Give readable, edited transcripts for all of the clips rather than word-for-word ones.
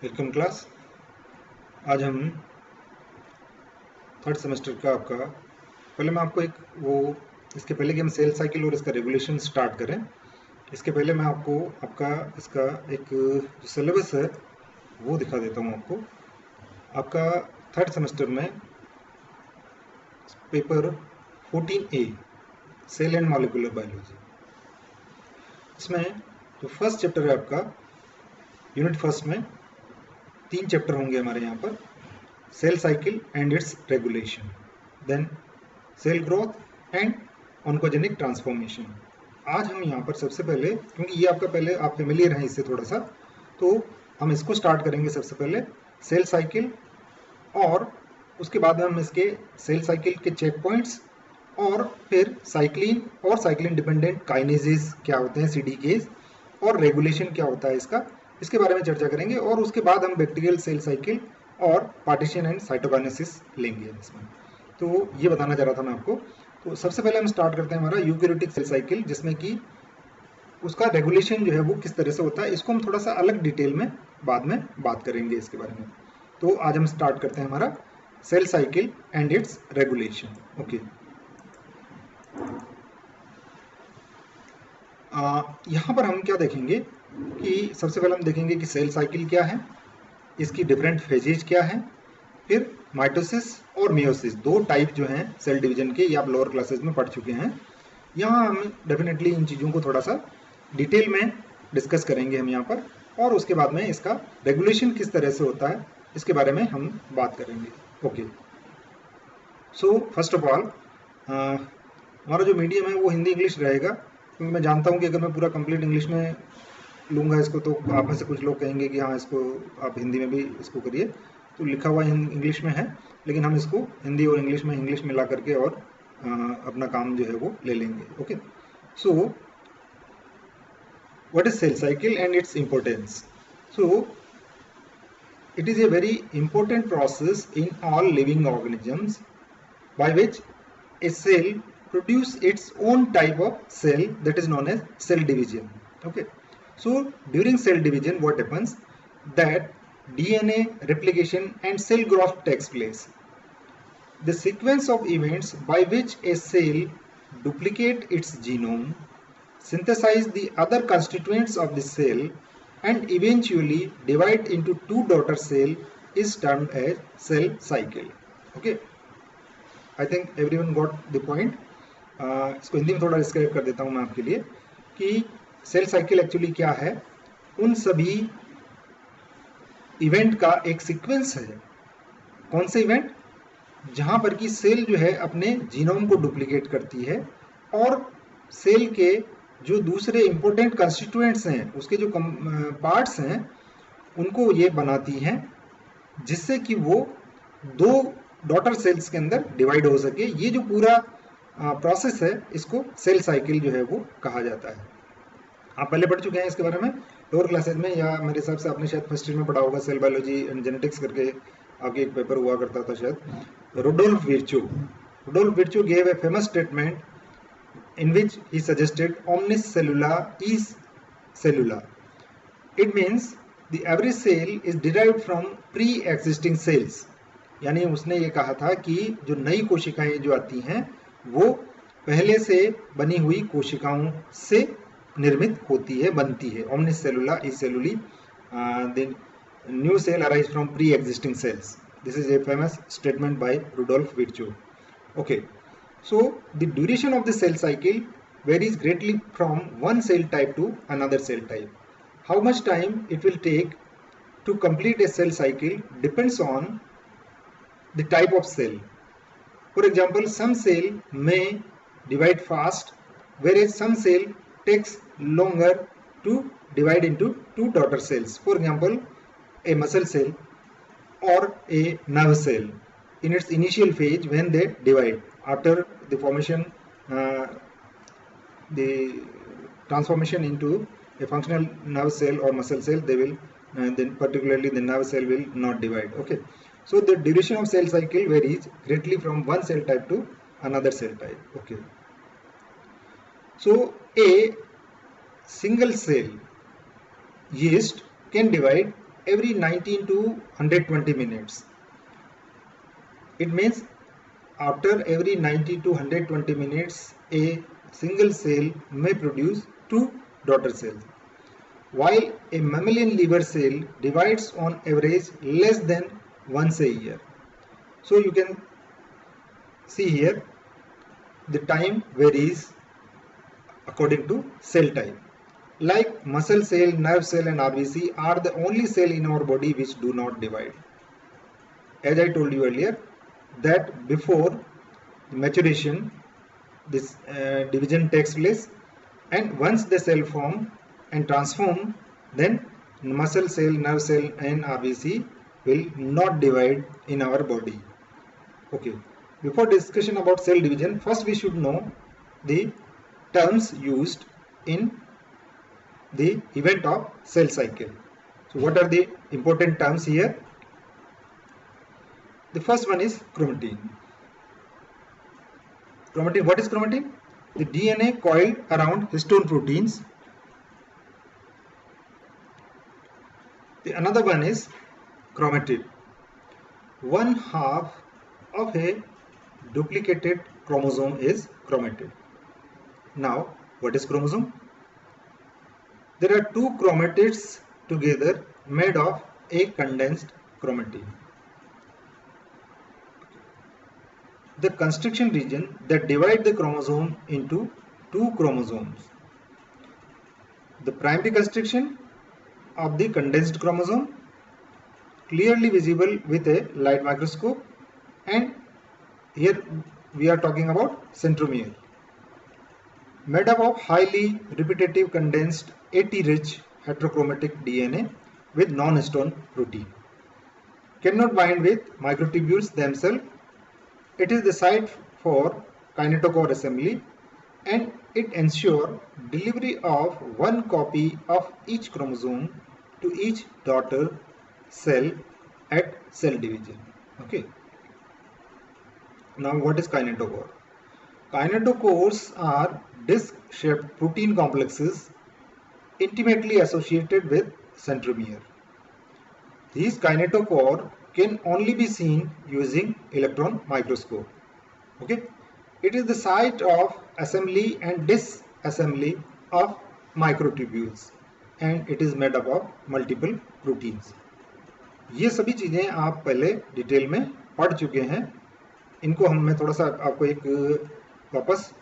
Welcome class. आज हम third semester का आपका पहले मैं आपको इसके पहले कि हम सेल साइकिल और इसका रेगुलेशन स्टार्ट करें, इसके पहले मैं आपको आपका इसका एक जो सिलेबस है वो दिखा देता हूँ आपको। आपका थर्ड सेमेस्टर में paper 14A cell and molecular biology, इसमें जो फर्स्ट चैप्टर है आपका यूनिट फर्स्ट में 3 चैप्टर होंगे हमारे यहाँ पर। Cell cycle and its regulation, then cell growth and oncogenic transformation. आज हम यहाँ पर सबसे पहले, क्योंकि ये आपका पहले आप फेमिलियर हैं इससे थोड़ा सा, तो हम इसको स्टार्ट करेंगे सबसे पहले सेल साइकिल, और उसके बाद हम इसके सेल साइकिल के चेक पॉइंट्स और फिर साइक्लिन और साइक्लिन डिपेंडेंट काइनेजेस क्या होते हैं, सीडीकेज, और रेगुलेशन क्या होता है इसके बारे में चर्चा करेंगे। और उसके बाद हम बैक्टीरियल सेल साइकिल और पार्टीशन एंड साइटोकाइनेसिस लेंगे इसमें। तो ये बताना चाह रहा था मैं आपको। तो सबसे पहले हम स्टार्ट करते हैं हमारा यूकेरियोटिक सेल साइकिल, जिसमें कि उसका रेगुलेशन जो है वो किस तरह से होता है, इसको हम थोड़ा सा अलग डिटेल में बाद में बात करेंगे इसके बारे में। तो आज हम स्टार्ट करते हैं हमारा cell cycle and its regulation. Okay, यहाँ पर हम क्या देखेंगे कि सबसे पहले हम देखेंगे कि सेल साइकिल क्या है, इसकी डिफरेंट फेजेज क्या है, फिर माइटोसिस और मियोसिस, दो टाइप जो हैं सेल डिवीजन के, ये आप लोअर क्लासेस में पढ़ चुके हैं। यहाँ हम डेफिनेटली इन चीज़ों को थोड़ा सा डिटेल में डिस्कस करेंगे हम यहाँ पर, और उसके बाद में इसका रेगुलेशन किस तरह से होता है इसके बारे में हम बात करेंगे। Okay, so first of all हमारा जो मीडियम है वो हिंदी इंग्लिश रहेगा, क्योंकि मैं जानता हूँ कि अगर मैं पूरा कंप्लीट इंग्लिश में लूँगा इसको तो आप में से कुछ लोग कहेंगे कि हाँ इसको आप हिंदी में भी इसको करिए। तो लिखा हुआ इंग्लिश में है, लेकिन हम इसको हिंदी और इंग्लिश में मिला करके और अपना काम जो है वो ले लेंगे। Okay, so what is cell cycle and its importance? So it is a very important process in all living organisms by which a cell produce its own type of cell, that is known as cell division. Okay, so during cell division what happens, that DNA replication and cell growth takes place. The sequence of events by which a cell duplicate its genome, synthesize the other constituents of the cell, and eventually divide into two daughter cell is termed as cell cycle. Okay, I think everyone got the point. इसको हिंदी में थोड़ा describe कर देता हूँ मैं आपके लिए कि सेल साइकिल एक्चुअली क्या है। उन सभी इवेंट का एक सीक्वेंस है। कौन से इवेंट? जहाँ पर कि सेल जो है अपने जीनोम को डुप्लीकेट करती है और सेल के जो दूसरे इंपॉर्टेंट कंस्टिट्यूएंट्स हैं, उसके जो पार्ट्स हैं, उनको ये बनाती हैं, जिससे कि वो दो डॉटर सेल्स के अंदर डिवाइड हो सके। ये जो पूरा प्रोसेस है इसको सेल साइकिल जो है वो कहा जाता है। आप पहले पढ़ चुके हैं इसके बारे में लोअर क्लासेज में, या मेरे हिसाब से आपने शायद फर्स्ट ईयर में पढ़ा होगा, सेल बायोलॉजी एंड जेनेटिक्स करके आपके एक पेपर हुआ करता था शायद। Rudolf Virchow gave a famous statement in which he suggested omnis cellula is cellula. It means the every cell is derived from pre-existing cells. यानी उसने ये कहा था कि जो नई कोशिकाएं जो आती हैं वो पहले से बनी हुई कोशिकाओं से निर्मित होती है, बनती है। omnis cellula is celluli. The new cell arise from pre-existing cells. This is a famous statement by Rudolf Virchow. Okay. So the duration of the cell cycle varies greatly from one cell type to another cell type. How much time it will take to complete a cell cycle depends on the type of cell. For example, some cell may divide fast, whereas some cell takes longer to divide into two daughter cells. For example, a muscle cell or a nerve cell in its initial phase when they divide. After the formation, the transformation into a functional nerve cell or muscle cell, they will then particularly the nerve cell will not divide. Okay, so the duration of cell cycle varies greatly from one cell type to another cell type. Okay, so a single cell yeast can divide every 19 to 120 minutes. It means after every 90 to 120 minutes, a single cell may produce two daughter cells, while a mammalian liver cell divides on average less than once a year. So you can see here the time varies according to cell type. Like muscle cell, nerve cell and RBC are the only cell in our body which do not divide. As I told you earlier, that before maturation, this division takes place, and once the cell form and transform, then muscle cell, nerve cell and RBC will not divide in our body. Okay. Before discussion about cell division, first we should know the terms used in the event of cell cycle. So what are the important terms here? The first one is chromatin. Chromatin, what is chromatin? The DNA coiled around histone proteins. The another one is chromatid. One half of a duplicated chromosome is chromatid. Now, what is chromosome? There are two chromatids together made of a condensed chromatin. The constriction region that divide the chromosome into two chromosomes. The primary constriction of the condensed chromosome, clearly visible with a light microscope, and here we are talking about centromere, made up of highly repetitive condensed AT-rich heterochromatic DNA with non-histone protein. Cannot bind with microtubules themselves. It is the site for kinetochore assembly, and it ensures delivery of one copy of each chromosome to each daughter cell at cell division. Okay. Now what is kinetochore? Kinetochores are disc-shaped protein complexes intimately associated with centromere. These kinetochore can only be seen using electron microscope. Okay, it is the site of assembly and disassembly of microtubules, and it is made up of multiple proteins. ये सभी चीजें आप पहले detail में पढ़ चुके हैं. इनको मैं थोड़ा सा आपको एक वापस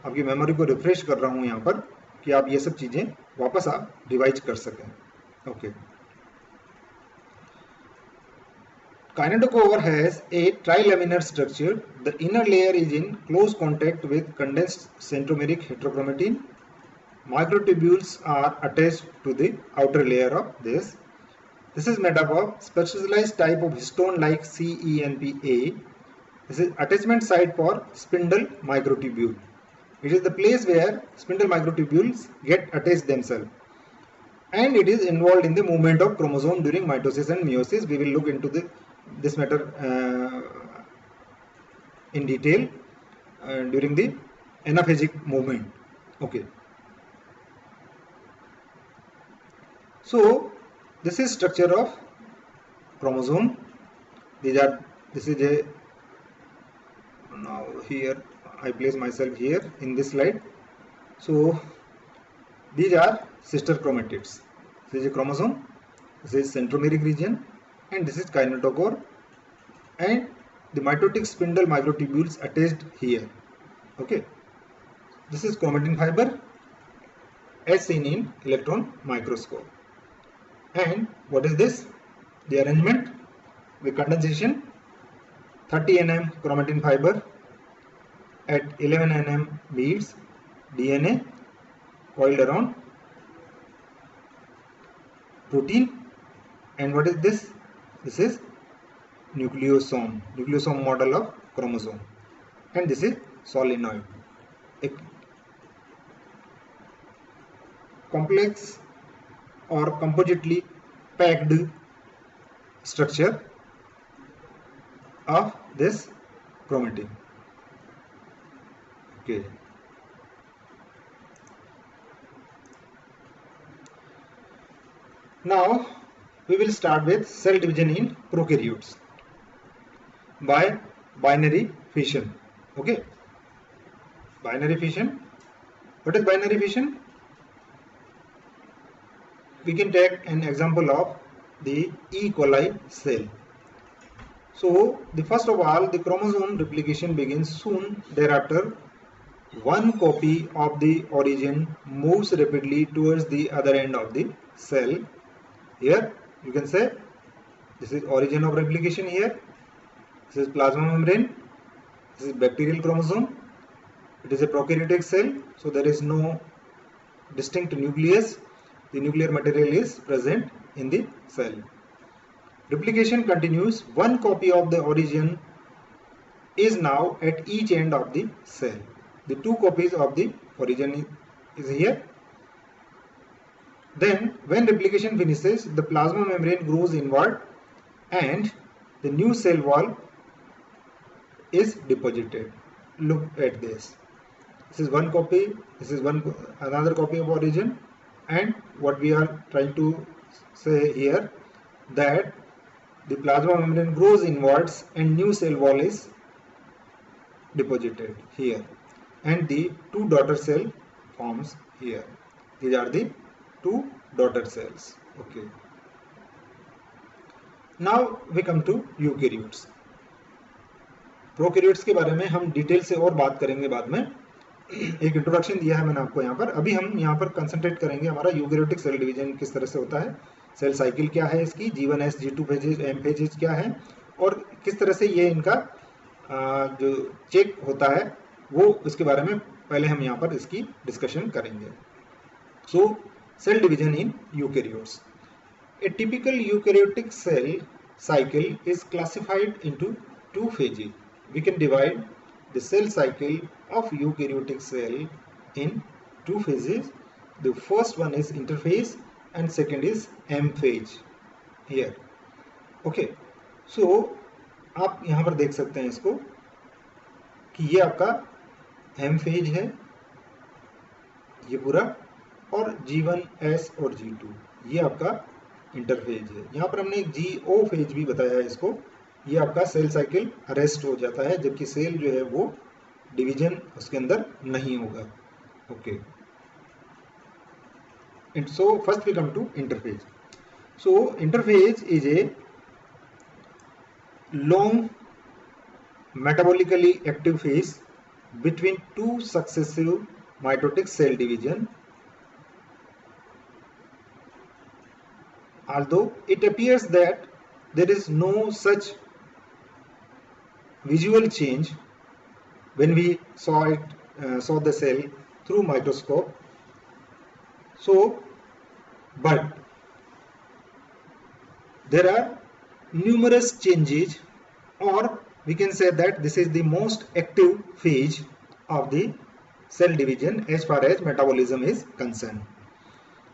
आपकी मेमोरी को रिफ्रेश कर रहा हूं यहाँ पर कि आप ये सब चीजें वापस आप रिवाइज कर सकें. Okay. Kinetochore has a trilaminar structure. The inner layer is in close contact with condensed centromeric heterochromatin. Microtubules are attached to the outer layer of this. This is made up of specialized type of histone-like CENPA. This is attachment site for spindle microtubule. It is the place where spindle microtubules get attached themselves, and it is involved in the movement of chromosome during mitosis and meiosis. We will look into this matter in detail during the anaphasic movement. Okay. So this is structure of chromosome. This is a, now here I place myself here in this slide. So these are sister chromatids. This is a chromosome, this is centromeric region, and this is kinetochore, and the mitotic spindle microtubules attached here. Okay, this is chromatin fiber as seen in electron microscope. And what is this? The arrangement with condensation: 30 nm chromatin fiber at 11 nm beads, DNA coiled around protein. And what is this? This is nucleosome model of chromosome, and this is solenoid, a complex or compositely packed structure of this chromatin. Okay. Now we will start with cell division in prokaryotes by binary fission. Okay, binary fission. What is binary fission? We can take an example of the E. coli cell. So, the first of all, the chromosome replication begins soon thereafter. One copy of the origin moves rapidly towards the other end of the cell. Here you can say this is origin of replication here. This is plasma membrane. This is bacterial chromosome. It is a prokaryotic cell, so there is no distinct nucleus. The nuclear material is present in the cell. Replication continues. One copy of the origin is now at each end of the cell. The two copies of the origin is here. Then when replication finishes, the plasma membrane grows inward and the new cell wall is deposited. Look at this. This is one copy, this is another copy of origin, and what we are trying to say here, that the plasma membrane grows inwards and new cell wall is deposited here, and the two daughter cell forms here. These are the two daughter cells. Okay. Now we come to eukaryotes. Prokaryotes के बारे में हम detail से और बात करेंगे बाद में. एक इंट्रोडक्शन दिया है मैंने आपको यहाँ पर. अभी हम यहाँ पर कंसंट्रेट करेंगे हमारा यूकेरियोटिक सेल डिवीजन किस तरह से होता है, सेल साइकिल क्या है इसकी, G1S G2 phases M phases क्या है, और किस तरह से ये इनका जो चेक होता है वो इसके बारे में पहले हम यहाँ पर इसकी डिस्कशन करेंगे. So cell division in eukaryotes. A typical eukaryotic cell cycle is classified into two phases. We can divide the cell cycle of eukaryotic cell in two phases. The first one is interphase and second is M phase here. Okay. So आप यहाँ पर देख सकते हैं इसको कि ये आपका M phase है ये पूरा, और G1S और G2 ये आपका इंटरफेज है. यहाँ पर हमने एक GO फेज भी बताया है इसको. ये आपका सेल साइकिल अरेस्ट हो जाता है जबकि सेल जो है वो डिवीजन उसके अंदर नहीं होगा. Okay. So first we come to interphase. So interphase is a long metabolically active phase between two successive mitotic cell division. Although it appears that there is no such visual change when we saw the cell through microscope. So, but there are numerous changes, or we can say that this is the most active phase of the cell division as far as metabolism is concerned.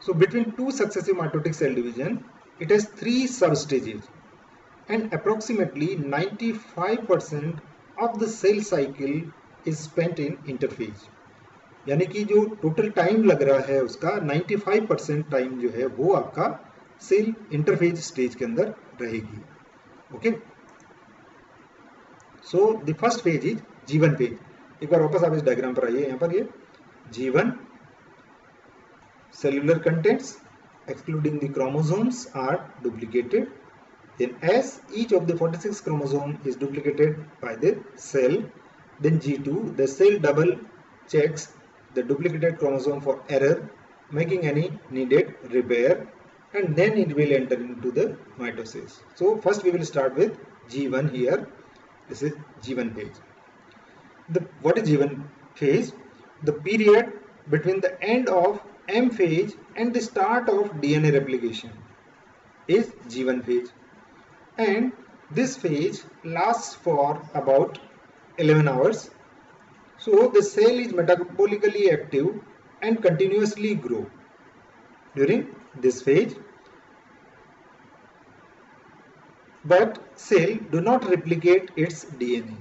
So between two successive mitotic cell division, it has three substages, and approximately 95% of the cell cycle is spent in interphase. यानी कि जो total time लग रहा है उसका 95% time जो है वो आपका सेल इंटरफेज स्टेज के अंदर रहेगी. Okay. So the first phase is G1 phase. एक बार वापस आप इस डायग्राम पर आइए. यहाँ पर ये G1 cellular contents excluding the chromosomes are duplicated. Then as each of the 46 chromosome is duplicated by the cell, then G2, the cell double checks the duplicated chromosome for error, making any needed repair, and then it will enter into the mitosis. So first we will start with G1 here. This is G1 phase. What is G1 phase? The period between the end of M phase and the start of DNA replication is G1 phase, and this phase lasts for about 11 hours. So the cell is metabolically active and continuously grow during this phase, but cell do not replicate its DNA.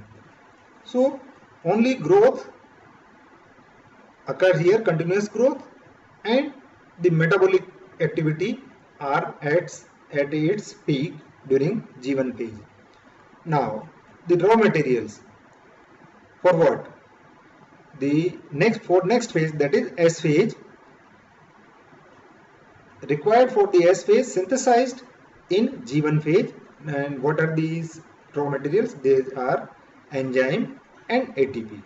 So only growth occurs here, continuous growth, and the metabolic activity are at at its peak during G1 phase. Now, the raw materials for what? The next phase, that is S phase, required for the S phase synthesized in G1 phase. And what are these raw materials? They are enzyme and ATP.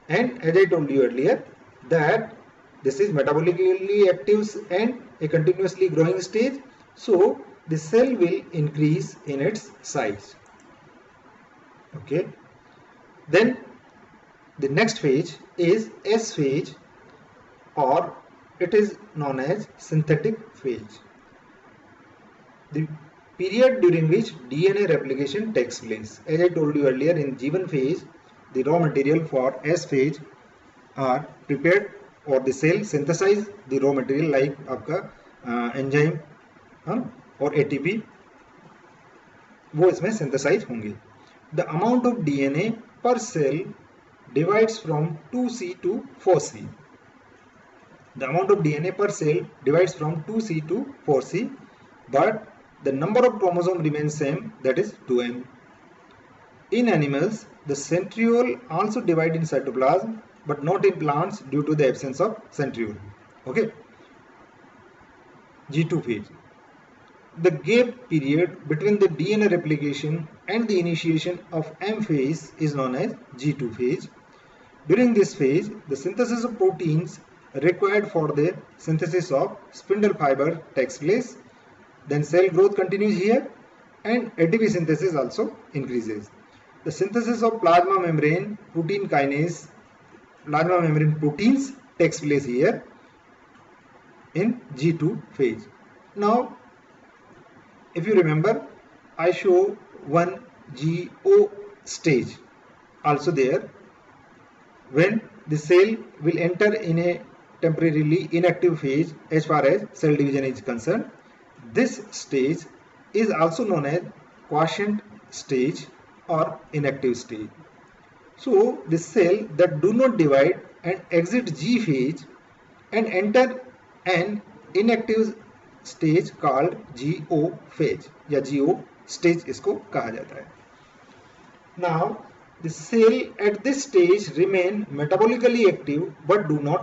And as I told you earlier, that this is metabolically active and a continuously growing stage, so the cell will increase in its size. Okay, then the next phase is S phase, or it is known as synthetic phase, the period during which DNA replication takes place. As I told you earlier, in G1 phase, the raw material for S phase are prepared, or the cell synthesize the raw material like आपका enzyme और ATP, वो इसमें synthesise होंगे. The amount of DNA per cell divides from 2C to 4C. The amount of DNA per cell divides from 2C to 4C, but the number of chromosomes remains same, that is 2M. In animals, the centriole also divide in cytoplasm, but not in plants due to the absence of centriole. Okay. G2 phase. The gap period between the DNA replication and the initiation of M phase is known as G2 phase. During this phase, the synthesis of proteins required for the synthesis of spindle fiber takes place. Then cell growth continues here, and ATP synthesis also increases. The synthesis of plasma membrane protein kinase, plasma membrane proteins takes place here in G2 phase. Now, if you remember, I show one GO stage also there, when the cell will enter in a temporarily inactive phase as far as cell division is concerned. This stage is also known as quiescent stage or inactive stage. So the cell that do not divide and exit G phase and enter an inactive stage called GO phase या GO stage इसको कहा जाता है. Now the cell at this stage remain metabolically active but do not